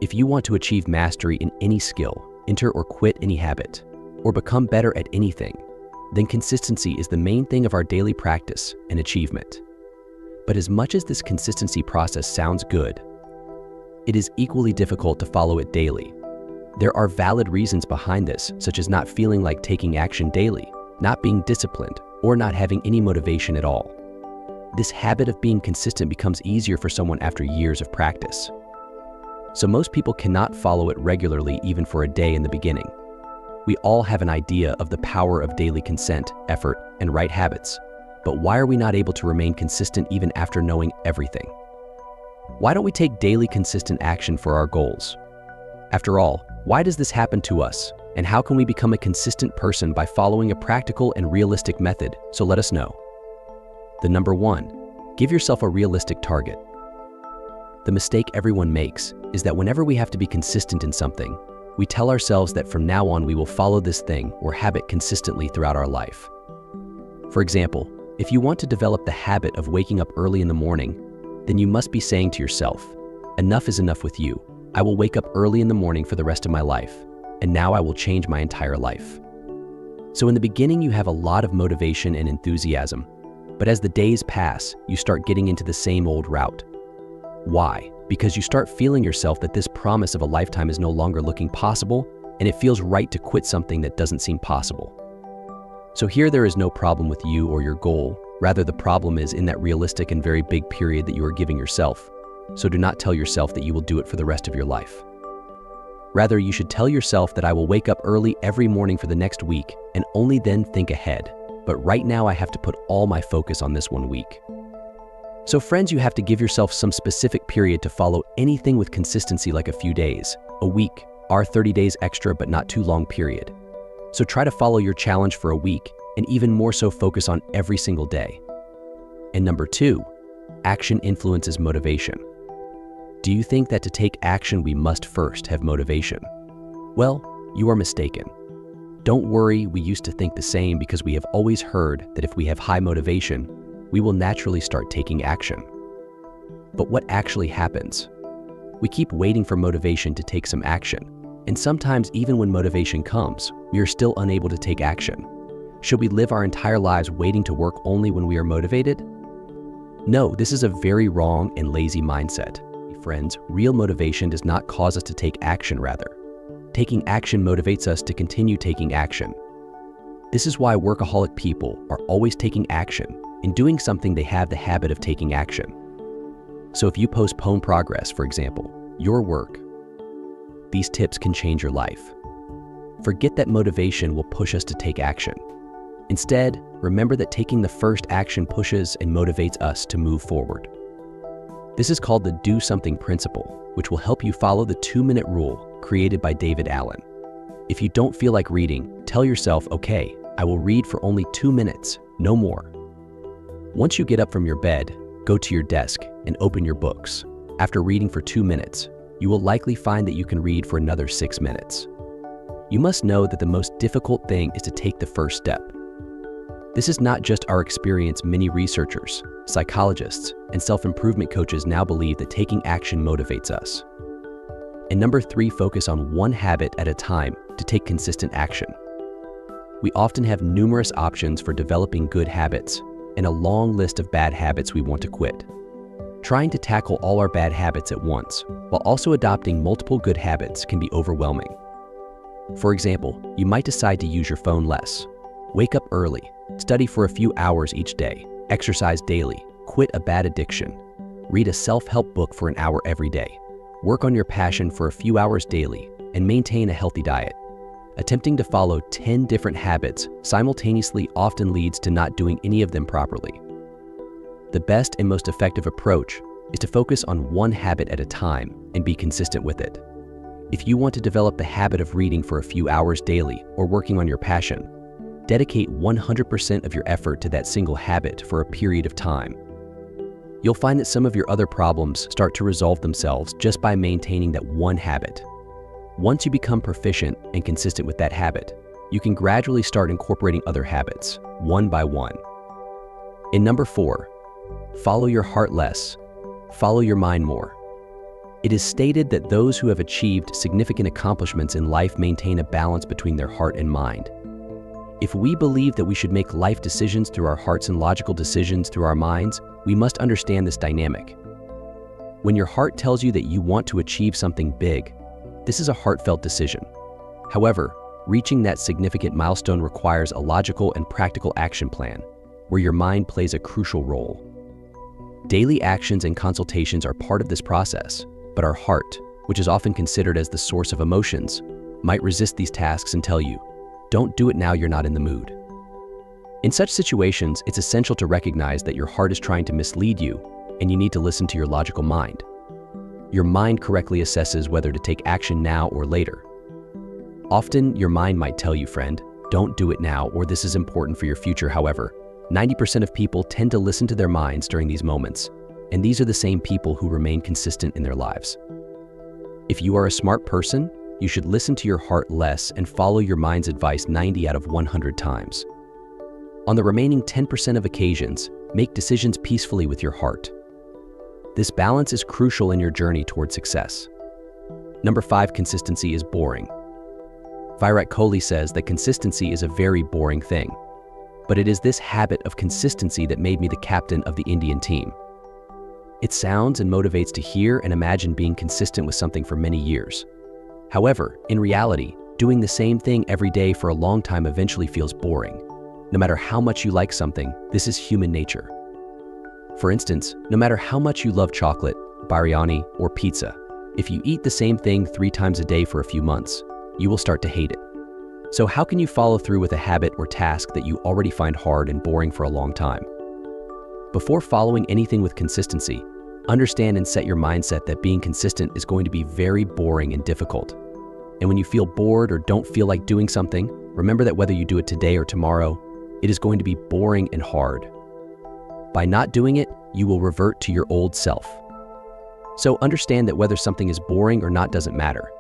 If you want to achieve mastery in any skill, enter or quit any habit, or become better at anything, then consistency is the main thing of our daily practice and achievement. But as much as this consistency process sounds good, it is equally difficult to follow it daily. There are valid reasons behind this, such as not feeling like taking action daily, not being disciplined, or not having any motivation at all. This habit of being consistent becomes easier for someone after years of practice. So most people cannot follow it regularly even for a day in the beginning. We all have an idea of the power of daily consent, effort, and right habits, but why are we not able to remain consistent even after knowing everything? Why don't we take daily consistent action for our goals? After all, why does this happen to us, and how can we become a consistent person by following a practical and realistic method? So let us know. The number 1, give yourself a realistic target. The mistake everyone makes is that whenever we have to be consistent in something, we tell ourselves that from now on we will follow this thing or habit consistently throughout our life. For example, if you want to develop the habit of waking up early in the morning, then you must be saying to yourself, enough is enough with you. I will wake up early in the morning for the rest of my life, and now I will change my entire life. So in the beginning, you have a lot of motivation and enthusiasm, but as the days pass, you start getting into the same old route. Why? Because you start feeling yourself that this promise of a lifetime is no longer looking possible, and it feels right to quit something that doesn't seem possible. So here there is no problem with you or your goal. Rather, the problem is in that realistic and very big period that you are giving yourself. So do not tell yourself that you will do it for the rest of your life. Rather, you should tell yourself that I will wake up early every morning for the next week and only then think ahead. But right now I have to put all my focus on this 1 week. So friends, you have to give yourself some specific period to follow anything with consistency, like a few days, a week, or 30 days extra but not too long period. So try to follow your challenge for a week, and even more so focus on every single day. And number 2, action influences motivation. Do you think that to take action we must first have motivation? Well, you are mistaken. Don't worry, we used to think the same because we have always heard that if we have high motivation, we will naturally start taking action. But what actually happens? We keep waiting for motivation to take some action, and sometimes even when motivation comes, we are still unable to take action. Should we live our entire lives waiting to work only when we are motivated? No, this is a very wrong and lazy mindset. Friends, real motivation does not cause us to take action, rather. Taking action motivates us to continue taking action. This is why workaholic people are always taking action. In doing something, they have the habit of taking action. So if you postpone progress, for example, your work, these tips can change your life. Forget that motivation will push us to take action. Instead, remember that taking the first action pushes and motivates us to move forward. This is called the do something principle, which will help you follow the 2-minute rule created by David Allen. If you don't feel like reading, tell yourself, okay, I will read for only 2 minutes, no more. Once you get up from your bed, go to your desk and open your books. After reading for 2 minutes, you will likely find that you can read for another 6 minutes. You must know that the most difficult thing is to take the first step. This is not just our experience. Many researchers, psychologists, and self-improvement coaches now believe that taking action motivates us. And number 3, focus on one habit at a time to take consistent action. We often have numerous options for developing good habits and a long list of bad habits we want to quit. Trying to tackle all our bad habits at once while also adopting multiple good habits can be overwhelming. For example, you might decide to use your phone less, wake up early, study for a few hours each day, exercise daily, quit a bad addiction, read a self-help book for an hour every day, work on your passion for a few hours daily, and maintain a healthy diet. Attempting to follow 10 different habits simultaneously often leads to not doing any of them properly. The best and most effective approach is to focus on one habit at a time and be consistent with it. If you want to develop the habit of reading for a few hours daily or working on your passion, dedicate 100% of your effort to that single habit for a period of time. You'll find that some of your other problems start to resolve themselves just by maintaining that one habit. Once you become proficient and consistent with that habit, you can gradually start incorporating other habits, one by one. And number 4, follow your heart less, follow your mind more. It is stated that those who have achieved significant accomplishments in life maintain a balance between their heart and mind. If we believe that we should make life decisions through our hearts and logical decisions through our minds, we must understand this dynamic. When your heart tells you that you want to achieve something big, this is a heartfelt decision. However, reaching that significant milestone requires a logical and practical action plan, where your mind plays a crucial role. Daily actions and consultations are part of this process, but our heart, which is often considered as the source of emotions, might resist these tasks and tell you, "Don't do it now, you're not in the mood." In such situations, it's essential to recognize that your heart is trying to mislead you, and you need to listen to your logical mind. Your mind correctly assesses whether to take action now or later. Often, your mind might tell you, "Friend, don't do it now," or "This is important for your future." However, 90% of people tend to listen to their minds during these moments, and these are the same people who remain consistent in their lives. If you are a smart person, you should listen to your heart less and follow your mind's advice 90 out of 100 times. On the remaining 10% of occasions, make decisions peacefully with your heart. This balance is crucial in your journey toward success. Number 5, consistency is boring. Virat Kohli says that consistency is a very boring thing, but it is this habit of consistency that made me the captain of the Indian team. It sounds and motivates to hear and imagine being consistent with something for many years. However, in reality, doing the same thing every day for a long time eventually feels boring. No matter how much you like something, this is human nature. For instance, no matter how much you love chocolate, biryani, or pizza, if you eat the same thing 3 times a day for a few months, you will start to hate it. So how can you follow through with a habit or task that you already find hard and boring for a long time? Before following anything with consistency, understand and set your mindset that being consistent is going to be very boring and difficult. And when you feel bored or don't feel like doing something, remember that whether you do it today or tomorrow, it is going to be boring and hard. By not doing it, you will revert to your old self. So understand that whether something is boring or not doesn't matter.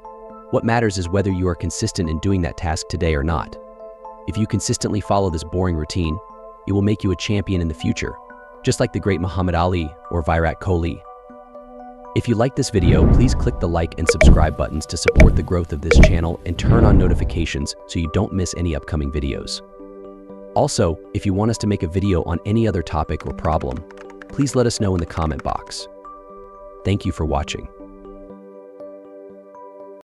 What matters is whether you are consistent in doing that task today or not. If you consistently follow this boring routine, it will make you a champion in the future, just like the great Muhammad Ali or Virat Kohli. If you like this video, please click the like and subscribe buttons to support the growth of this channel and turn on notifications so you don't miss any upcoming videos. Also, if you want us to make a video on any other topic or problem, please let us know in the comment box. Thank you for watching.